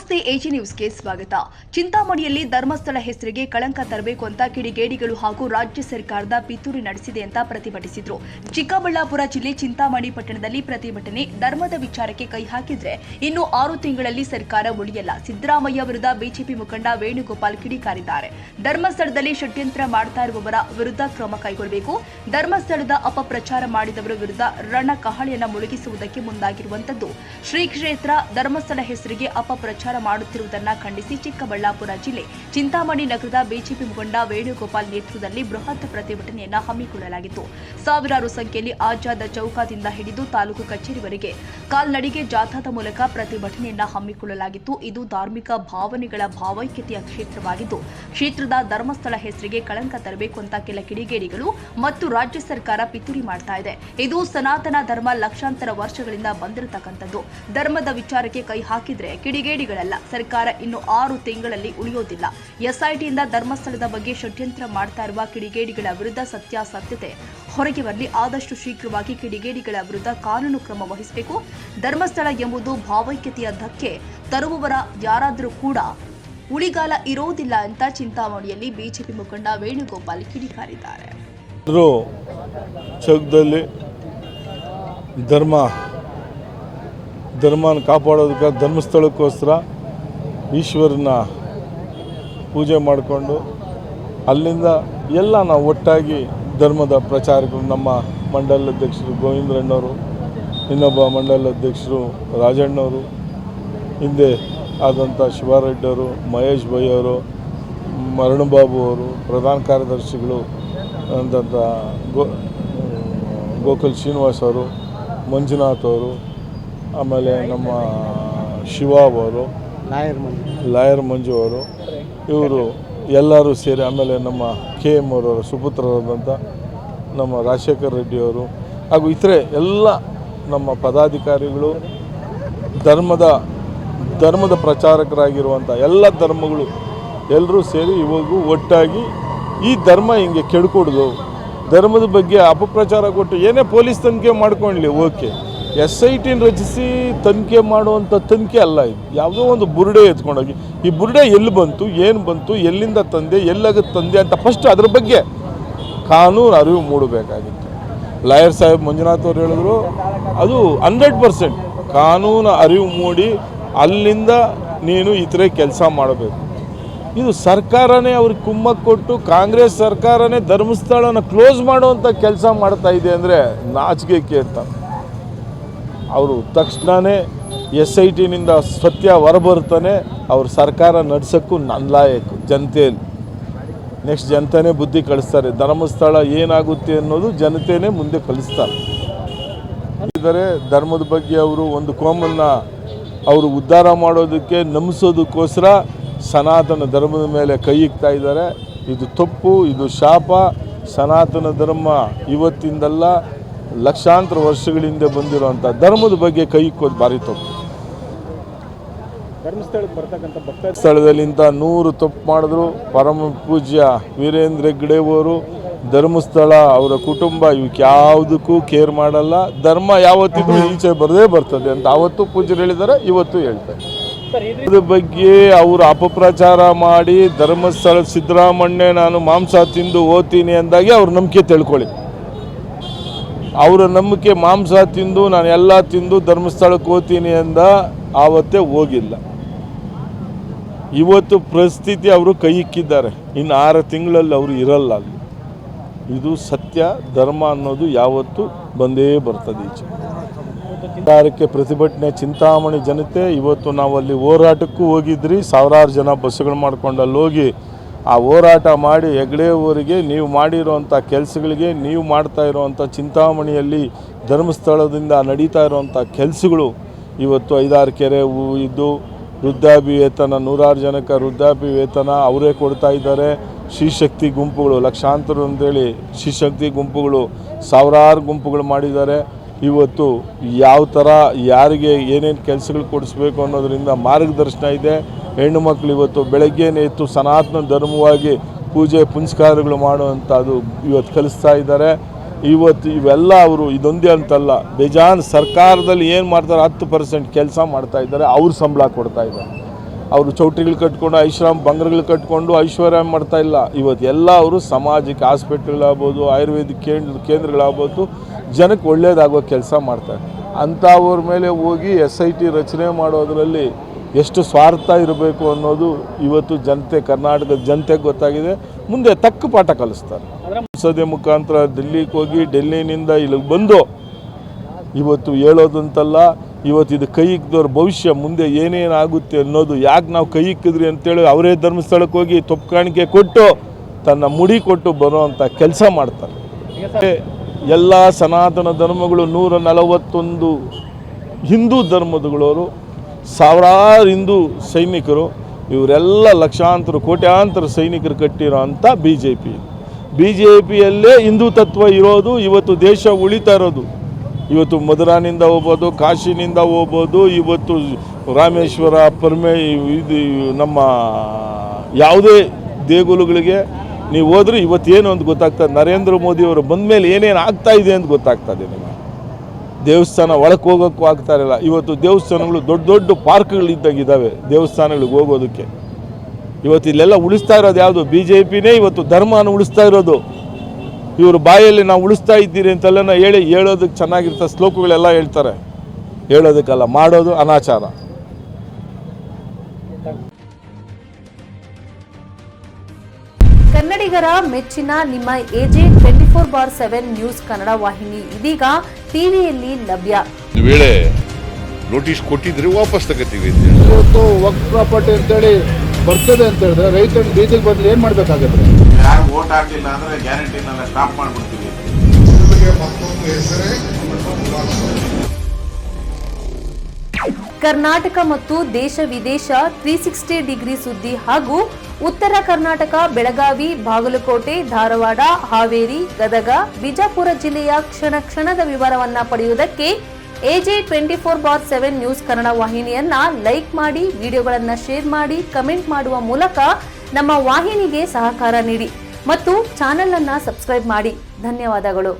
ನಮಸ್ತೆ ಎಜಿ ನ್ಯೂಸ್ಗೆ ಸ್ವಾಗತ. ಚಿಂತಾಮಣಿಯಲ್ಲಿ ಧರ್ಮಸ್ಥಳ ಹೆಸರಿಗೆ ಕಳಂಕ ತರಬೇಕು ಅಂತ ಕಿಡಿಗೇಡಿಗಳು ಹಾಗೂ ರಾಜ್ಯ ಸರ್ಕಾರದ ಪಿತೂರಿ ನಡೆಸಿದೆ ಅಂತ ಪ್ರತಿಭಟಿಸಿದ್ರು. ಚಿಕ್ಕಬಳ್ಳಾಪುರ ಜಿಲ್ಲೆ ಚಿಂತಾಮಣಿ ಪಟ್ಟಣದಲ್ಲಿ ಪ್ರತಿಭಟನೆ. ಧರ್ಮದ ವಿಚಾರಕ್ಕೆ ಕೈ ಹಾಕಿದ್ರೆ ಇನ್ನು 6 ತಿಂಗಳಲ್ಲಿ ಸರ್ಕಾರ ಉಳಿಯಲ್ಲ. ಸಿದ್ದರಾಮಯ್ಯ ವಿರುದ್ಧ ಬಿಜೆಪಿ ಮುಖಂಡ ವೇಣುಗೋಪಾಲ್ ಕಿಡಿಕಾರಿದ್ದಾರೆ. ಧರ್ಮಸ್ಥಳದಲ್ಲಿ ಷಡ್ಯಂತ್ರ ಮಾಡ್ತಾ ಇರುವವರ ವಿರುದ್ಧ ಕ್ರಮ ಕೈಗೊಳ್ಳಬೇಕು. ಧರ್ಮಸ್ಥಳದ ಅಪಪ್ರಚಾರ ಮಾಡಿದವರ ವಿರುದ್ಧ ರಣ ಕಹಳೆಯನ್ನ ಮುಳುಗಿಸುವುದಕ್ಕೆ ಮುಂದಾಗಿರುವಂತದ್ದು. ಶ್ರೀ ಕ್ಷೇತ್ರ ಧರ್ಮಸ್ಥಳ ಹೆಸರಿಗೆ ಅಪಪ್ರಚಾರ ಮಾಡುತ್ತಿರುವುದನ್ನು ಖಂಡಿಸಿ ಚಿಕ್ಕಬಳ್ಳಾಪುರ ಜಿಲ್ಲೆ ಚಿಂತಾಮಣಿ ನಗರದ ಬಿಜೆಪಿ ಮುಖಂಡ ವೇಣುಗೋಪಾಲ್ ನೇತೃತ್ವದಲ್ಲಿ ಬೃಹತ್ ಪ್ರತಿಭಟನೆಯನ್ನ ಹಮ್ಮಿಕೊಳ್ಳಲಾಗಿತ್ತು. ಸಾವಿರಾರು ಸಂಖ್ಯೆಯಲ್ಲಿ ಆಜಾದ್ ಚೌಕದಿಂದ ಹಿಡಿದು ತಾಲೂಕು ಕಚೇರಿವರೆಗೆ ಕಾಲ್ನಡಿಗೆ ಜಾಥಾದ ಮೂಲಕ ಪ್ರತಿಭಟನೆಯನ್ನ ಹಮ್ಮಿಕೊಳ್ಳಲಾಗಿತ್ತು. ಇದು ಧಾರ್ಮಿಕ ಭಾವನೆಗಳ ಭಾವೈಕ್ಯತೆಯ ಕ್ಷೇತ್ರವಾಗಿದ್ದು, ಕ್ಷೇತ್ರದ ಧರ್ಮಸ್ಥಳ ಹೆಸರಿಗೆ ಕಳಂಕ ತರಬೇಕು ಅಂತ ಕೆಲ ಕಿಡಿಗೇಡಿಗಳು ಮತ್ತು ರಾಜ್ಯ ಸರ್ಕಾರ ಪಿತೂರಿ ಮಾಡ್ತಾ ಇದೆ. ಇದು ಸನಾತನ ಧರ್ಮ ಲಕ್ಷಾಂತರ ವರ್ಷಗಳಿಂದ ಬಂದಿರತಕ್ಕಂಥದ್ದು. ಧರ್ಮದ ವಿಚಾರಕ್ಕೆ ಕೈ ಹಾಕಿದ್ರೆ ಕಿಡಿಗೇಡಿಗಳಲ್ಲ, ಸರ್ಕಾರ ಇನ್ನು 6 ತಿಂಗಳಲ್ಲಿ ಉಳಿಯೋದಿಲ್ಲ. ಎಸ್ಐಟಿಯಿಂದ ಧರ್ಮಸ್ಥಳದ ಬಗ್ಗೆ ಷಡ್ಯಂತ್ರ ಮಾಡ್ತಾ ಇರುವ ಕಿಡಿಗೇಡಿಗಳ ವಿರುದ್ಧ ಸತ್ಯಾಸತ್ಯತೆ ಹೊರಗೆ ಬರಲಿ. ಆದಷ್ಟು ಶೀಘ್ರವಾಗಿ ಕಿಡಿಗೇಡಿಗಳ ವಿರುದ್ಧ ಕಾನೂನು ಕ್ರಮ ವಹಿಸಬೇಕು. ಧರ್ಮಸ್ಥಳ ಎಂಬುದು ಭಾವೈಕ್ಯತೆಯ ಧಕ್ಕೆ ತರುವವರ ಯಾರಾದರೂ ಕೂಡ ಉಳಿಗಾಲ ಇರೋದಿಲ್ಲ ಅಂತ ಚಿಂತಾಮಣಿಯಲ್ಲಿ ಬಿಜೆಪಿ ಮುಖಂಡ ವೇಣುಗೋಪಾಲ್ ಕಿಡಿಕಾರಿದ್ದಾರೆ. ಧರ್ಮನ ಕಾಪಾಡೋದಕ್ಕೆ ಧರ್ಮಸ್ಥಳಕ್ಕೋಸ್ಕರ ಈಶ್ವರನ ಪೂಜೆ ಮಾಡಿಕೊಂಡು ಅಲ್ಲಿಂದ ಎಲ್ಲ ನಾವು ಒಟ್ಟಾಗಿ ಧರ್ಮದ ಪ್ರಚಾರಕರು, ನಮ್ಮ ಮಂಡಲ ಅಧ್ಯಕ್ಷರು ಗೋವಿಂದರಣ್ಣವರು, ಇನ್ನೊಬ್ಬ ಮಂಡಲ ಅಧ್ಯಕ್ಷರು ರಾಜಣ್ಣವರು, ಹಿಂದೆ ಆದಂಥ ಶಿವಾರೆಡ್ಡಿಯವರು, ಮಹೇಶ್ ಭೈ ಅವರು, ಮರಣಬಾಬು ಅವರು, ಪ್ರಧಾನ ಕಾರ್ಯದರ್ಶಿಗಳು ಅಂದಂಥ ಗೋಕುಲ್ ಶ್ರೀನಿವಾಸ್ ಅವರು, ಮಂಜುನಾಥ್ ಅವರು, ಆಮೇಲೆ ನಮ್ಮ ಶಿವ ಅವರು, ಲಾಯರ್ ಮಂಜು ಅವರು, ಇವರು ಎಲ್ಲರೂ ಸೇರಿ, ಆಮೇಲೆ ನಮ್ಮ KM ಅವರ ಸುಪುತ್ರರಾದಂಥ ನಮ್ಮ ರಾಜಶೇಖರ್ ರೆಡ್ಡಿಯವರು ಹಾಗೂ ಇತರೆ ಎಲ್ಲ ನಮ್ಮ ಪದಾಧಿಕಾರಿಗಳು, ಧರ್ಮದ ಪ್ರಚಾರಕರಾಗಿರುವಂಥ ಎಲ್ಲ ಧರ್ಮಗಳು ಎಲ್ಲರೂ ಸೇರಿ ಇವಾಗೂ ಒಟ್ಟಾಗಿ ಈ ಧರ್ಮ ಹಿಂಗೆ ಕೆಡ್ಕೊಡ್ದು, ಧರ್ಮದ ಬಗ್ಗೆ ಅಪಪ್ರಚಾರ ಕೊಟ್ಟು ಏನೇ ಪೊಲೀಸ್ ತನಿಖೆ ಮಾಡ್ಕೊಳ್ಳಿ, ಓಕೆ, SITನ ರಚಿಸಿ ತನಿಖೆ ಮಾಡುವಂಥ ತನಿಖೆ ಅಲ್ಲ ಇದು. ಯಾವುದೋ ಒಂದು ಬುರುಡೆ ಎತ್ಕೊಂಡೋಗಿ ಈ ಬುರುಡೆ ಎಲ್ಲಿ ಬಂತು, ಏನು ಬಂತು, ಎಲ್ಲಿಂದ ತಂದೆ, ಎಲ್ಲಾಗುತ್ತೆ ತಂದೆ ಅಂತ ಫಸ್ಟ್ ಅದ್ರ ಬಗ್ಗೆ ಕಾನೂನು ಅರಿವು ಮೂಡಬೇಕಾಗಿತ್ತು. ಲಾಯರ್ ಸಾಹೇಬ್ ಮಂಜುನಾಥ್ ಅವರು ಹೇಳಿದ್ರು, ಅದು 100% ಕಾನೂನು ಅರಿವು ಮೂಡಿ ಅಲ್ಲಿಂದ ನೀನು ಈ ಥರ ಕೆಲಸ ಮಾಡಬೇಕು. ಇದು ಸರ್ಕಾರನೇ ಅವ್ರಿಗೆ ಕುಮ್ಮಕ್ಕು ಕೊಟ್ಟು ಕಾಂಗ್ರೆಸ್ ಸರ್ಕಾರನೇ ಧರ್ಮಸ್ಥಳನ ಕ್ಲೋಸ್ ಮಾಡುವಂಥ ಕೆಲಸ ಮಾಡ್ತಾ ಇದೆ ಅಂದರೆ ನಾಚಿಕೆ ಕೇಳ್ತಾರೆ. ಅವರು ತಕ್ಷಣವೇ SITನಿಂದ ಸತ್ಯ ಹೊರಬರ್ತಾನೆ ಅವ್ರ ಸರ್ಕಾರ ನಡೆಸೋಕ್ಕೂ ಲಾಯಕು ಜನತೆಯಲ್ಲಿ. ನೆಕ್ಸ್ಟ್ ಜನತೆನೇ ಬುದ್ಧಿ ಕಳಿಸ್ತಾರೆ. ಧರ್ಮಸ್ಥಳ ಏನಾಗುತ್ತೆ ಅನ್ನೋದು ಜನತೆನೇ ಮುಂದೆ ಕಲಿಸ್ತಾರೆ. ಧರ್ಮದ ಬಗ್ಗೆ ಅವರು ಒಂದು ಕೋಮನ್ನು ಅವರು ಉದ್ಧಾರ ಮಾಡೋದಕ್ಕೆ ನಂಬಿಸೋದಕ್ಕೋಸ್ಕರ ಸನಾತನ ಧರ್ಮದ ಮೇಲೆ ಕೈ ಇಕ್ತಾ ಇದ್ದಾರೆ. ಇದು ತಪ್ಪು, ಇದು ಶಾಪ. ಸನಾತನ ಧರ್ಮ ಇವತ್ತಿಂದಲ್ಲ, ಲಕ್ಷಾಂತರ ವರ್ಷಗಳಿಂದ ಬಂದಿರುವಂಥ ಧರ್ಮದ ಬಗ್ಗೆ ಕೈ ಇಕ್ಕೋದು ಭಾರಿ ತಪ್ಪು. ಧರ್ಮಸ್ಥಳಕ್ಕೆ ಬರ್ತಕ್ಕಂಥ ಭಕ್ತ ಸ್ಥಳದಲ್ಲಿಂದ 100 ತಪ್ಪು ಮಾಡಿದ್ರು. ಪರಮ ಪೂಜ್ಯ ವೀರೇಂದ್ರ ಹೆಗ್ಗಡೆ ಅವರು ಧರ್ಮಸ್ಥಳ ಅವರ ಕುಟುಂಬ ಇವಕ್ಕೆ ಯಾವುದಕ್ಕೂ ಕೇರ್ ಮಾಡಲ್ಲ. ಧರ್ಮ ಯಾವತ್ತಿದ್ರೂ ಈಚೆ ಬರದೇ ಬರ್ತದೆ ಅಂತ ಅವತ್ತು ಪೂಜ್ಯರು ಹೇಳಿದ್ದಾರೆ, ಇವತ್ತು ಹೇಳ್ತಾರೆ. ಅದ್ರ ಬಗ್ಗೆ ಅವರು ಅಪಪ್ರಚಾರ ಮಾಡಿ ಧರ್ಮಸ್ಥಳ ಸಿದ್ದರಾಮಣ್ಯ ನಾನು ಮಾಂಸ ತಿಂದು ಓದ್ತೀನಿ ಅಂದಾಗೆ ಅವ್ರ ನಂಬಿಕೆ ತಿಳ್ಕೊಳ್ಳಿ. ಅವರ ನಂಬಿಕೆ ಮಾಂಸ ತಿಂದು ನಾನು ಎಲ್ಲ ತಿಂದು ಧರ್ಮಸ್ಥಳಕ್ಕೆ ಹೋಗ್ತೀನಿ ಅಂದ ಆವತ್ತೇ ಹೋಗಿಲ್ಲ. ಇವತ್ತು ಪರಿಸ್ಥಿತಿ ಅವರು ಕೈ ಇಕ್ಕಿದ್ದಾರೆ. ಇನ್ನು 6 ತಿಂಗಳಲ್ಲಿ ಅವರು ಇರಲ್ಲ ಅಲ್ಲಿ. ಇದು ಸತ್ಯ. ಧರ್ಮ ಅನ್ನೋದು ಯಾವತ್ತೂ ಬಂದೇ ಬರ್ತದೆ ಈಚೆ. ಸರ್ಕಾರಕ್ಕೆ ಪ್ರತಿಭಟನೆ ಚಿಂತಾಮಣಿ ಜನತೆ ಇವತ್ತು ನಾವಲ್ಲಿ ಹೋರಾಟಕ್ಕೂ ಹೋಗಿದ್ರಿ. ಸಾವಿರಾರು ಜನ ಬಸ್ಸುಗಳು ಮಾಡ್ಕೊಂಡು ಅಲ್ಲಿ ಹೋಗಿ ಆ ಹೋರಾಟ ಮಾಡಿ ಹೆಗ್ಗಡೆ ಅವರಿಗೆ ನೀವು ಮಾಡಿರೋವಂಥ ಕೆಲಸಗಳಿಗೆ, ನೀವು ಮಾಡ್ತಾ ಇರೋವಂಥ ಚಿಂತಾಮಣಿಯಲ್ಲಿ ಧರ್ಮಸ್ಥಳದಿಂದ ನಡೀತಾ ಇರೋವಂಥ ಕೆಲಸಗಳು ಇವತ್ತು 5-6 ಕೆರೆ ಇದ್ದು ವೃದ್ಧಾಪ್ಯ ವೇತನ 100 ಜನಕ್ಕೆ ವೃದ್ಧಾಪ್ಯ ವೇತನ ಅವರೇ ಕೊಡ್ತಾ ಇದ್ದಾರೆ. ಶ್ರೀಶಕ್ತಿ ಗುಂಪುಗಳು ಲಕ್ಷಾಂತರ ಅಂತೇಳಿ ಶ್ರೀಶಕ್ತಿ ಗುಂಪುಗಳು ಸಾವಿರಾರು ಗುಂಪುಗಳು ಮಾಡಿದ್ದಾರೆ. ಇವತ್ತು ಯಾವ ಥರ ಯಾರಿಗೆ ಏನೇನು ಕೆಲಸಗಳು ಕೊಡಿಸ್ಬೇಕು ಅನ್ನೋದರಿಂದ ಮಾರ್ಗದರ್ಶನ ಇದೆ. ಹೆಣ್ಣು ಮಕ್ಕಳು ಇವತ್ತು ಬೆಳಗ್ಗೆನೇ ಎದ್ದು ಸನಾತನ ಧರ್ಮವಾಗಿ ಪೂಜೆ ಪುನಸ್ಕಾರಗಳು ಮಾಡುವಂಥದ್ದು ಇವತ್ತು ಕಲಿಸ್ತಾ ಇದ್ದಾರೆ. ಇವತ್ತು ಇವೆಲ್ಲ ಅವರು ಇದೊಂದೇ ಅಂತಲ್ಲ, ಬೇಜಾನ್ ಸರ್ಕಾರದಲ್ಲಿ ಏನು ಮಾಡ್ತಾರೆ 10% ಕೆಲಸ ಮಾಡ್ತಾ ಇದ್ದಾರೆ, ಅವ್ರು ಸಂಬಳ ಕೊಡ್ತಾ ಇದ್ದಾರೆ. ಅವರು ಚೌಟ್ರಿಗಳು ಕಟ್ಕೊಂಡು ಐಷಾರಾಮ್ ಬಂಗರ್ಗಳು ಕಟ್ಕೊಂಡು ಐಶ್ವರ್ಯ ಮಾಡ್ತಾ ಇಲ್ಲ. ಇವತ್ತು ಎಲ್ಲ ಅವರು ಸಮಾಜಕ್ಕೆ ಹಾಸ್ಪಿಟ್ಲ್ಗಳಾಗ್ಬೋದು, ಆಯುರ್ವೇದಿಕ್ ಕೇಂದ್ರಗಳಾಗ್ಬೋದು, ಜನಕ್ಕೆ ಒಳ್ಳೇದಾಗೋ ಕೆಲಸ ಮಾಡ್ತಾರೆ. ಅಂಥವ್ರ ಮೇಲೆ ಹೋಗಿ SIT ರಚನೆ ಮಾಡೋದರಲ್ಲಿ ಎಷ್ಟು ಸ್ವಾರ್ಥ ಇರಬೇಕು ಅನ್ನೋದು ಇವತ್ತು ಕರ್ನಾಟಕದ ಜನತೆಗೆ ಗೊತ್ತಾಗಿದೆ. ಮುಂದೆ ತಕ್ಕ ಪಾಠ ಕಲಿಸ್ತಾರೆ. ಸಂಸದೆ ಮುಖಾಂತರ ಡೆಲ್ಲಿಗೆ ಹೋಗಿ ಡೆಲ್ಲಿನಿಂದ ಇಲ್ಲಿಗೆ ಬಂದು ಇವತ್ತು ಹೇಳೋದಂತಲ್ಲ, ಇವತ್ತು ಇದು ಕೈ ಇಕ್ಕಿದವ್ರ ಭವಿಷ್ಯ ಮುಂದೆ ಏನೇನಾಗುತ್ತೆ ಅನ್ನೋದು. ಯಾಕೆ ನಾವು ಕೈ ಇಕ್ಕಿದ್ರಿ ಅಂತೇಳಿ ಅವರೇ ಧರ್ಮಸ್ಥಳಕ್ಕೆ ಹೋಗಿ ತೊಪ್ಪು ಕಾಣಿಕೆ ಕೊಟ್ಟು ತನ್ನ ಮುಡಿ ಕೊಟ್ಟು ಬರೋವಂಥ ಕೆಲಸ ಮಾಡ್ತಾರೆ. ಎಲ್ಲ ಸನಾತನ ಧರ್ಮಗಳು 141 ಹಿಂದೂ ಧರ್ಮದಗಳವರು, ಸಾವಿರಾರು ಹಿಂದೂ ಸೈನಿಕರು, ಇವರೆಲ್ಲ ಲಕ್ಷಾಂತರ ಕೋಟ್ಯಾಂತರ ಸೈನಿಕರು ಕಟ್ಟಿರೋ ಅಂಥ ಬಿ ಜೆ ಪಿಯಲ್ಲೇ ಹಿಂದೂ ತತ್ವ ಇರೋದು. ಇವತ್ತು ದೇಶ ಉಳಿತಾ ಇರೋದು. ಇವತ್ತು ಮಧುರಾನಿಂದ ಹೋಗ್ಬೋದು, ಕಾಶಿನಿಂದ ಹೋಗ್ಬೋದು, ಇವತ್ತು ರಾಮೇಶ್ವರ ಇದು ನಮ್ಮ ಯಾವುದೇ ದೇಗುಲಗಳಿಗೆ ನೀವು ಹೋದ್ರೆ ಇವತ್ತೇನು ಅಂತ ಗೊತ್ತಾಗ್ತದೆ. ನರೇಂದ್ರ ಮೋದಿಯವರು ಬಂದ ಮೇಲೆ ಏನೇನು ಆಗ್ತಾ ಇದೆ ಅಂತ ಗೊತ್ತಾಗ್ತದೆ ನಿಮಗೆ. ದೇವಸ್ಥಾನ ಒಳಕ್ಕೆ ಹೋಗೋಕ್ಕೂ ಆಗ್ತಾ ಇರಲ್ಲ. ಇವತ್ತು ದೇವಸ್ಥಾನಗಳು ದೊಡ್ಡ ದೊಡ್ಡ ಪಾರ್ಕ್ಗಳಿದ್ದಾಗಿದ್ದಾವೆ ದೇವಸ್ಥಾನಗಳಿಗೆ ಹೋಗೋದಕ್ಕೆ. ಇವತ್ತು ಇಲ್ಲೆಲ್ಲ ಉಳಿಸ್ತಾ ಇರೋದು ಯಾವುದು? BJPನೇ ಇವತ್ತು ಧರ್ಮನ ಉಳಿಸ್ತಾ ಇರೋದು. ಇವರು ಬಾಯಲ್ಲಿ ನಾವು ಉಳಿಸ್ತಾ ಇದ್ದೀರಿ ಅಂತೆಲ್ಲ ಹೇಳೋದಕ್ಕೆ ಚೆನ್ನಾಗಿರ್ತಾರೆ, ಶ್ಲೋಕಗಳೆಲ್ಲ ಹೇಳ್ತಾರೆ. ಹೇಳೋದಕ್ಕಲ್ಲ, ಮಾಡೋದು ಅನಾಚಾರ. ಕನ್ನಡಿಗರ ಮೆಚ್ಚಿನ ನಿಮ್ಮ AJ 24/7 ನ್ಯೂಸ್ ಕನ್ನಡ ವಾಹಿನಿ ಇದೀಗ ಟಿವಿಯಲ್ಲಿ ಲಭ್ಯ. ಒಂದು ವೇಳೆ ನೋಟಿಸ್ ಕೊಟ್ಟಿದ್ರೆ ವಾಪಸ್ ತಗೋತೀವಿ. ಇವತ್ತು ವಕ್ಫ್ ಪ್ರಾಪರ್ಟಿ ಅಂತೇಳಿ ಬರ್ತದೆ ಅಂತ ಹೇಳಿದ್ರೆ ರೈತರು ಬೀದಿಗೆ ಬದಲು ಏನು ಮಾಡಬೇಕಾಗುತ್ತೆ? ಯಾರು ವೋಟ್ ಹಾಕಲಿಲ್ಲ ಅಂದ್ರೆ ಗ್ಯಾರಂಟಿನೆಲ್ಲ ಸ್ಟಾಪ್ ಮಾಡಿಬಿಡ್ತೀವಿ. ಕರ್ನಾಟಕ ಮತ್ತು ದೇಶ ವಿದೇಶ 360 ಡಿಗ್ರಿ ಸುದ್ದಿ ಹಾಗೂ ಉತ್ತರ ಕರ್ನಾಟಕ, ಬೆಳಗಾವಿ, ಬಾಗಲಕೋಟೆ, ಧಾರವಾಡ, ಹಾವೇರಿ, ಗದಗ, ಬಿಜಾಪುರ ಜಿಲ್ಲೆಯ ಕ್ಷಣದ ವಿವರವನ್ನ ಪಡೆಯುವುದಕ್ಕೆ AJ 24/7 ನ್ಯೂಸ್ ಕನ್ನಡ ವಾಹಿನಿಯನ್ನ ಲೈಕ್ ಮಾಡಿ, ವಿಡಿಯೋಗಳನ್ನ ಶೇರ್ ಮಾಡಿ, ಕಮೆಂಟ್ ಮಾಡುವ ಮೂಲಕ ನಮ್ಮ ವಾಹಿನಿಗೆ ಸಹಕಾರ ನೀಡಿ ಮತ್ತು ಚಾನೆಲ್ ಅನ್ನ ಸಬ್ಸ್ಕ್ರೈಬ್ ಮಾಡಿ. ಧನ್ಯವಾದಗಳು.